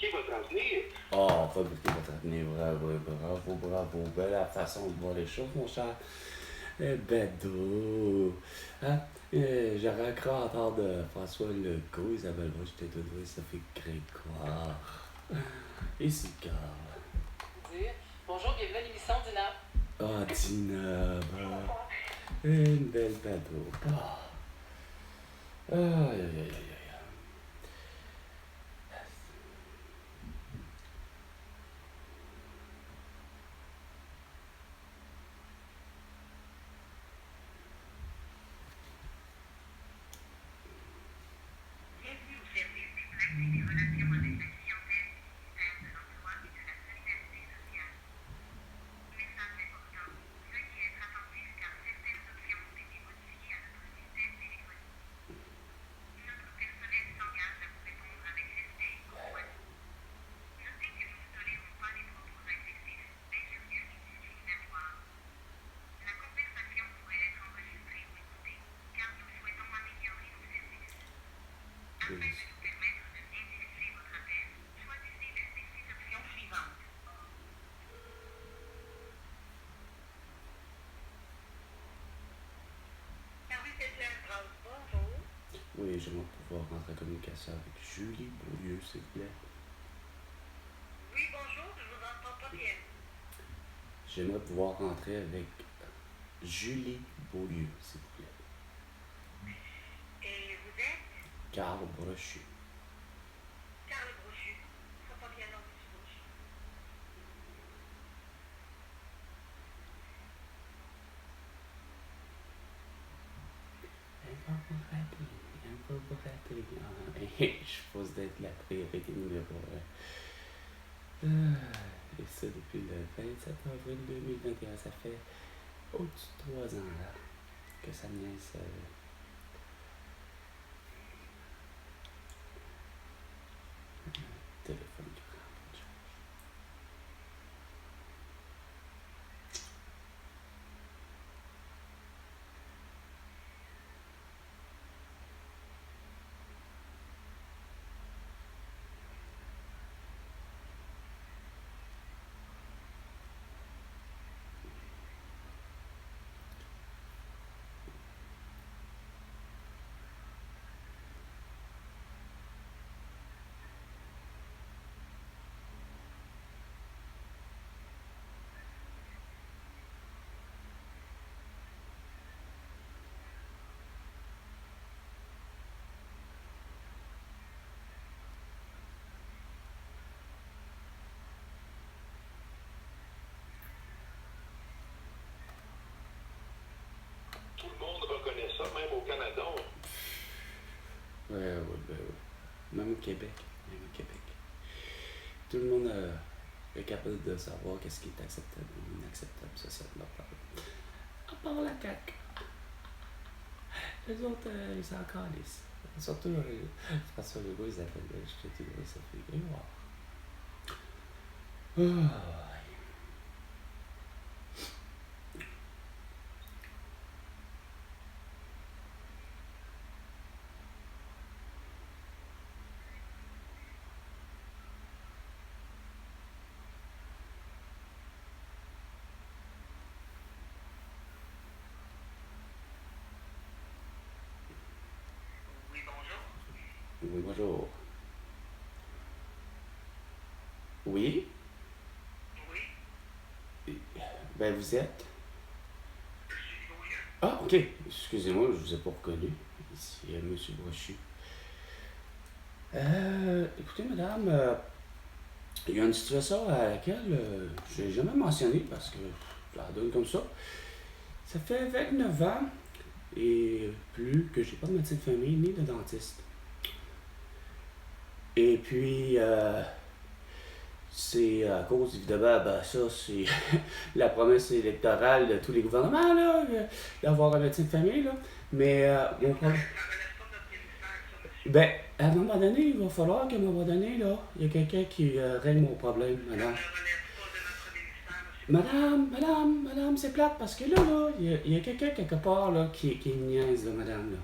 fabriquer votre avenir. Oh, fabriquer votre avenir, bravo, bravo, bravo. Belle façon de voir les choses, mon cher. Bedo. Hein? J'aurais cru entendre François Legault, Isabelle Roche, j'étais tout doué, Sophie Grégoire. Ici, Carl. Bonjour, bienvenue à l'émission Dina. Ah, Dina, bah. Une belle Bedo. Bah. Aïe, aïe, aïe, aïe, aïe. Oui, j'aimerais pouvoir rentrer en communication avec Julie Beaulieu, s'il vous plaît. Oui, bonjour, je vous entends pas bien. J'aimerais pouvoir rentrer avec Julie Beaulieu, s'il vous plaît. Et vous êtes Carl Brochu. Carl Brochu. Ça va pas bien non, monsieur Brochu. Elle va vous rappeler. Je suppose d'être la priorité numéro 1. Et ça depuis le 27 avril 2021. Ça fait au-dessus de 3 ans là, que sa nièce... téléphone qui prend pas de charge. Tout le monde reconnaît ça, même au Canada. Ouais. Même au Québec. Tout le monde est capable de savoir qu'est-ce qui est acceptable ou inacceptable socialement parlant. À part la CAQ. Les autres, ils s'en calissent. Surtout, François Legault, ils appellent j'étais tout doué, ça fait Grégoire. Oui, bonjour. Oui, bonjour. Oui? Oui, Ben, vous êtes? Julie Beaulieu. Ah, ok. Excusez-moi, je vous ai pas reconnu. Ici, Monsieur Brochu. Écoutez, madame, il y a une situation à laquelle je n'ai jamais mentionné parce que je la donne comme ça. Ça fait 29 ans et plus que j'ai pas de médecin de famille ni de dentiste. Et puis, c'est à cause, évidemment, ben ça, c'est la promesse électorale de tous les gouvernements, là, d'avoir un médecin de famille, là. Mais, mon problème... Ça relève pas de notre ministère, ça, monsieur. Ben, à un moment donné, il va falloir qu'à un moment donné, là, il y a quelqu'un qui règle mon problème, Ça madame. ne relève pas de notre ministère, monsieur. Madame, c'est plate parce que là, il y a quelqu'un quelque part, là, qui niaise, là, madame, là.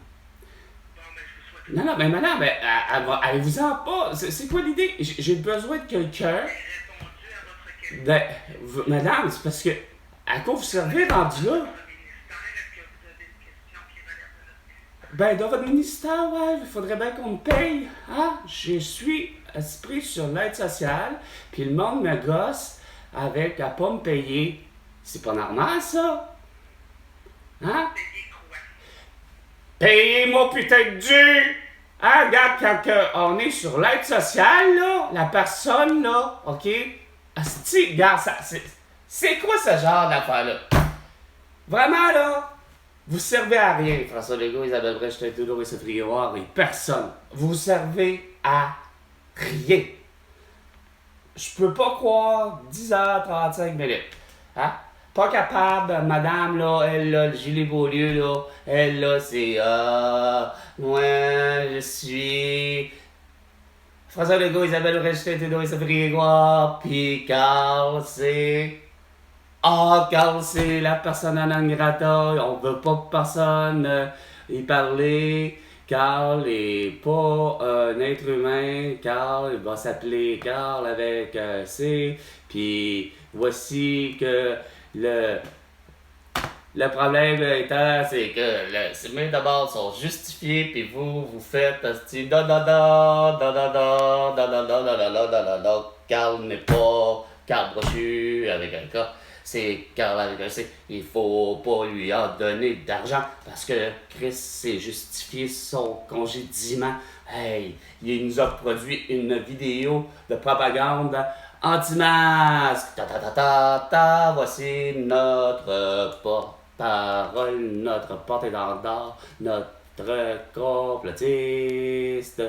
Bon, ben, je vous souhaite Non, mais madame, allez-vous-en pas. C'est quoi l'idée? J'ai besoin de quelqu'un. J'ai répondu à votre question. Madame, c'est parce que. À quoi vous servez rendu là? Votre ministère, est-ce que vous avez une question qui relève de notre ministère? Ben, dans votre ministère, ouais, il faudrait bien qu'on me paye. Hein? Je suis pris sur l'aide sociale, puis le monde me gosse avec à pas me payer. C'est pas normal, ça? Hein? Payez quoi? Payez mon putain de dû! Hein, regarde, quand on est sur l'aide sociale, là, la personne, là, OK? Asti, regarde, c'est quoi ce genre d'affaire-là? Vraiment, là, vous servez à rien, François Legault, Isabelle Brèche, Trudeau et Sophie Grégoire et personne. Vous servez à rien. Je peux pas croire 10h35 minutes. Hein? Pas capable, madame, là, elle, là, le gilet Beaulieu, là, elle, là, c'est moi, je suis François Legault, Isabelle Brèche, Trudeau et Sophie Grégoire, puis Carl, c'est Carl, c'est la persona non grata, on veut pas personne y parler. Carl est pas un être humain. Carl, il va s'appeler Carl avec C. Puis voici que le problème étant, c'est que ces mains d'abord sont justifiées, puis vous faites Carl n'est pas Carl Brochu avec un K. C'est Carl avec un C. Il faut pas lui en donner d'argent parce que Chris s'est justifié son congédiement. Hey, il nous a produit une vidéo de propagande anti-masque. Voici notre porte-parole, notre porte-étendard, notre complotiste.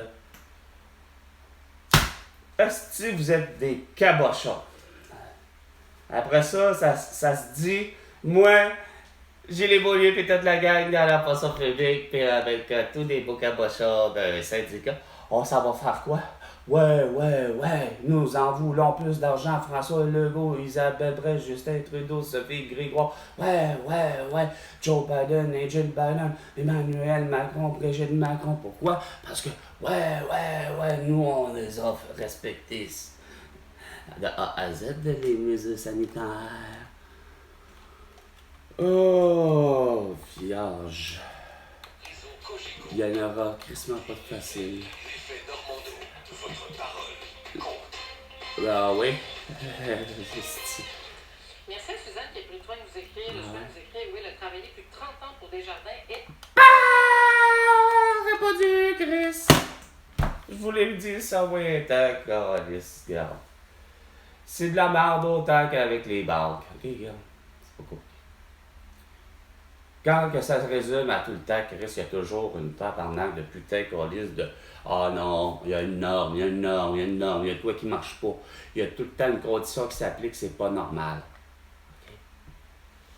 Est-ce que vous êtes des cabochons? Après ça se dit, moi, j'ai les Beaulieu pis toute la gang dans la fonction publique pis avec tous des beaux cabochons d'un syndicat. On s'en va faire quoi? Ouais, nous en voulons plus d'argent. François Legault, Isabelle Brèche, Justin Trudeau, Sophie Grégoire. Ouais. Joe Biden, Jill Biden, Emmanuel Macron, Brigitte Macron. Pourquoi? Parce que, nous, on les a respectés. De A à Z, les mesures sanitaires. Oh, vierge. Réseau Cogeco. Il y en aura crissement pas de facile. L'effet Normando. Votre parole compte. Ah oui. Merci à Suzanne qui a pris le soin de nous écrire. Le soin de nous écrire, oui, elle a travaillé plus de 30 ans pour Desjardins et... Répondu, Chris. Je voulais lui dire ça, oui, d'accord, regarde. C'est de la merde autant qu'avec les banques. Ok, regarde. C'est pas compliqué. Quand que ça se résume à tout le temps, Chris, il y a toujours une tabarnak de putain qu'on liste de ah non, il y a une norme, il y a quoi qui marche pas. Il y a tout le temps une condition qui s'applique, c'est pas normal. Okay?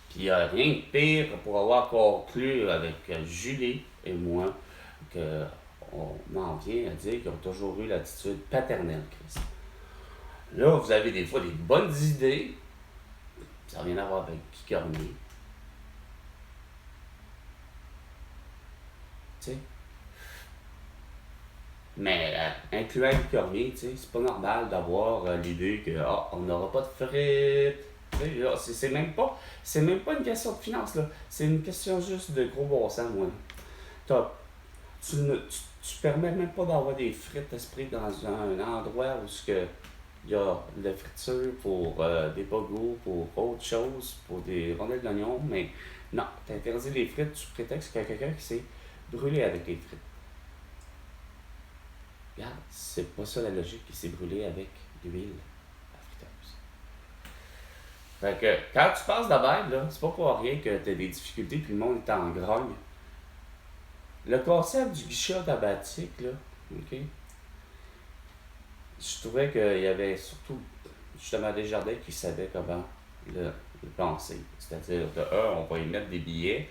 Puis il n'y a rien de pire pour avoir conclu avec Julie et moi qu'on en vient à dire qu'ils ont toujours eu l'attitude paternelle, Chris. Là, vous avez des fois des bonnes idées. Ça n'a rien à voir avec Guy Cormier. Tu sais. Mais incluant Guy Cormier, tu sais, c'est pas normal d'avoir l'idée que on n'aura pas de frites. Tu sais, là, c'est même pas une question de finance, là. C'est une question juste de gros bon sens, moi. Tu permets même pas d'avoir des frites esprit dans un endroit où il y a de la friture pour des pogos, pour autre chose, pour des rondelles d'oignon, mais non, tu interdis les frites sous prétexte qu'il y a quelqu'un qui s'est brûlé avec les frites. Regarde, c'est pas ça la logique, qui s'est brûlé avec l'huile à friteuse. Fait que quand tu passes de balle, là, c'est pas pour rien que tu as des difficultés puis le monde est en grogne. Le concept du guichet automatique, là, ok? Je trouvais qu'il y avait surtout justement Desjardins qui savaient comment le penser. C'est-à-dire, de on va y mettre des billets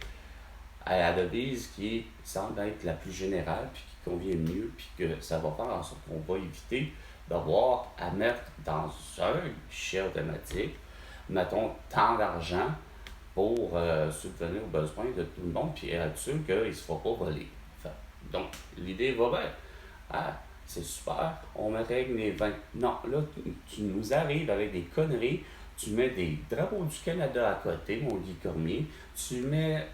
à la devise qui semble être la plus générale, puis qui convient mieux, puis que ça va faire en sorte qu'on va éviter d'avoir à mettre dans un guichet automatique, mettons, tant d'argent pour subvenir aux besoins de tout le monde, puis être sûr qu'il ne se fera pas voler. Enfin, Donc, l'idée va bien. Ah, c'est super, on me règle les 20. Non, là, tu nous arrives avec des conneries, tu mets des drapeaux du Canada à côté, mon Guy Cormier, tu mets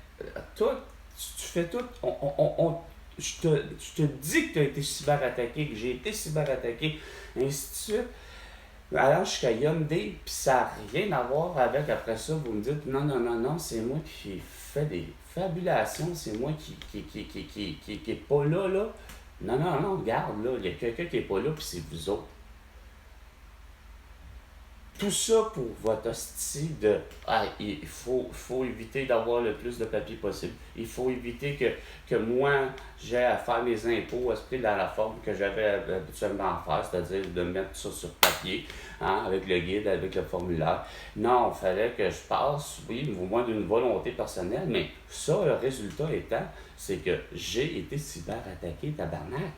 tout, tu fais tout, je te dis que tu as été cyberattaqué, que j'ai été cyberattaqué, ainsi de suite. Alors jusqu'à Hyundai, puis ça n'a rien à voir avec, après ça, vous me dites, non, c'est moi qui fais des fabulations, c'est moi qui est pas là, là. Non, regarde, là, il y a quelqu'un qui est pas là, puis c'est vous autres. Tout ça pour votre hostie de il faut éviter d'avoir le plus de papier possible. Il faut éviter que moi, j'ai à faire mes impôts esprit dans la forme que j'avais habituellement à faire, c'est-à-dire de mettre ça sur papier, hein, avec le guide, avec le formulaire. Non, il fallait que je passe, oui, au moins d'une volonté personnelle, mais ça, le résultat étant, c'est que j'ai été cyberattaqué, tabarnak.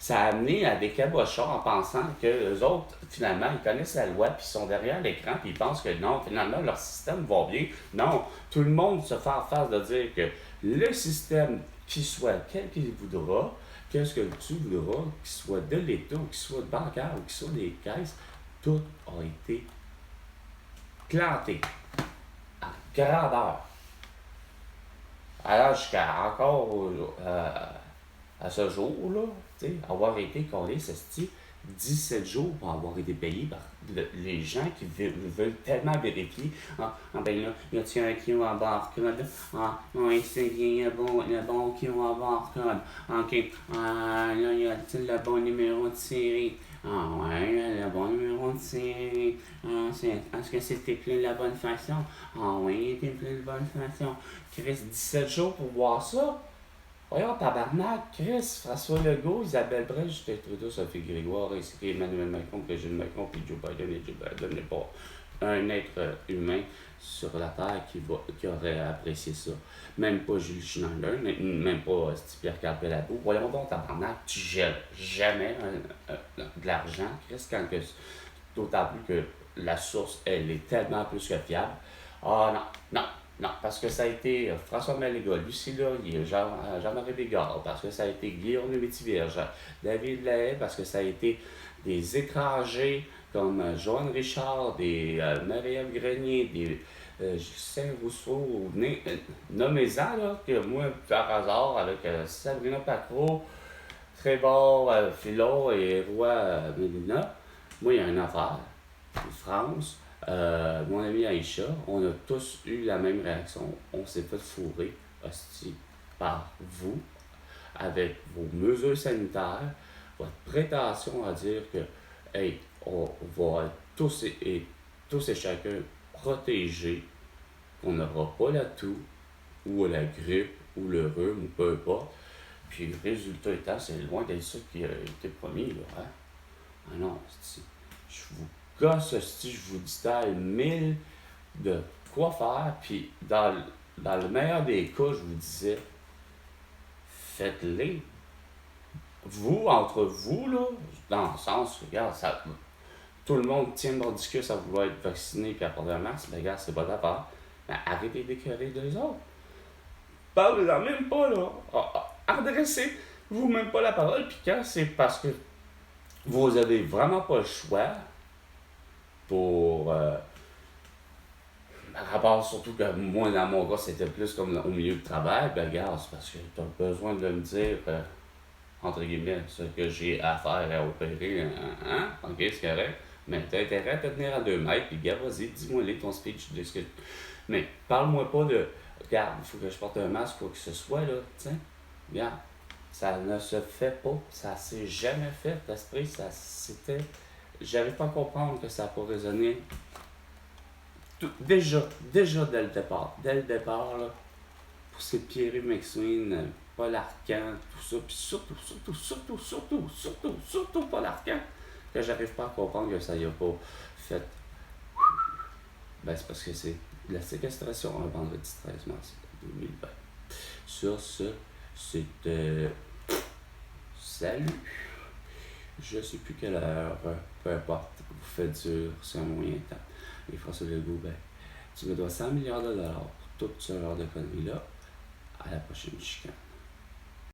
Ça a amené à des cabochons en pensant que les autres, finalement, ils connaissent la loi, puis ils sont derrière l'écran, puis ils pensent que non, finalement, leur système va bien. Non, tout le monde se fait en face de dire que le système, qu'il soit quel qu'il voudra, qu'est-ce que tu voudras, qu'il soit de l'État, ou qu'il soit bancaire, ou qu'il soit des caisses, tout a été planté en grandeur. Alors, jusqu'à encore à ce jour-là, avoir été collé, ce style 17 jours pour avoir été payé par les gens qui veulent tellement vérifier. Ben là, y a-t-il un QR barcode? Oui, c'est bien le bon QR barcode. OK. Là, y a-t-il le bon numéro de série? Ouais, le bon numéro de série. Est-ce que c'était plein de la bonne façon? Oui, c'était plein de bonne façon. Chris, 17 jours pour voir ça? Voyons, tabarnak, Chris, François Legault, Isabelle Brel, Justin Trudeau, Sophie Grégoire, ainsi qu'Emmanuel Macron, que Gilles Macron, puis Joe Biden, et Joe Biden n'est pas un être humain sur la Terre qui aurait apprécié ça. Même pas Jules Schneider, même pas Pierre Carpellabo. Voyons donc, tabarnak, tu gèles jamais de l'argent, Chris, d'autant plus que la source, elle est tellement plus que fiable. Non, parce que ça a été François Maléga, Lucie Laurier, Jean-Marie Bigard, parce que ça a été Guillaume Métivirge, David Lahaye, parce que ça a été des étrangers comme Joanne Richard, des Marie-Ève Grenier, des Justin Rousseau, nommez-en, là, que moi, par hasard, avec Sabrina Pacro, Trébor, Philon et Roy Mélina, moi, il y a une affaire, France. Mon ami Aïcha, on a tous eu la même réaction. On s'est fait fourrer, hostie, par vous, avec vos mesures sanitaires, votre prétention à dire que, hey, on va être tous et chacun protégés, qu'on n'aura pas la toux, ou la grippe, ou le rhume, ou peu importe. Puis le résultat étant, c'est loin d'être ça qui a été promis, là, hein? Ah non, je vous gosse, si je vous détaille 1000 de quoi faire, puis dans le meilleur des cas, je vous disais, faites-les. Vous, entre vous, là, dans le sens, regarde, tout le monde tient mordicus à vouloir être vacciné puis à porter un masque, mais regarde, c'est pas d'affaire. Mais arrêtez d'écœurer les autres. Parlez-en même pas, là. Adressez-vous même pas la parole, puis quand c'est parce que vous avez vraiment pas le choix, pour par rapport surtout que moi dans mon cas c'était plus comme au milieu du travail, ben regarde, c'est parce que tu as besoin de me dire entre guillemets ce que j'ai à faire à opérer, hein? Ok, c'est correct, mais t'as intérêt à te tenir à 2 mètres, puis gars, vas-y, dis-moi ton speech, mais parle-moi pas de regarde, il faut que je porte un masque, quoi que ce soit là, tiens, regarde, ça ne se fait pas, ça s'est jamais fait, l'esprit, c'était. J'arrive pas à comprendre que ça n'a pas résonné. Déjà dès le départ, là, pour ces Pierre McSween, Paul Arcand, tout ça, puis surtout Paul Arcand, que j'arrive pas à comprendre que ça y a pas fait. Ben, c'est parce que c'est la séquestration un vendredi 13 mars 2020. Sur ce, c'était. Salut! Je sais plus quelle heure, peu importe, vous faites dur, c'est un moyen temps. Et François Legault, ben, tu me dois 100 milliards de dollars pour tout ce genre de conneries-là. À la prochaine chicane.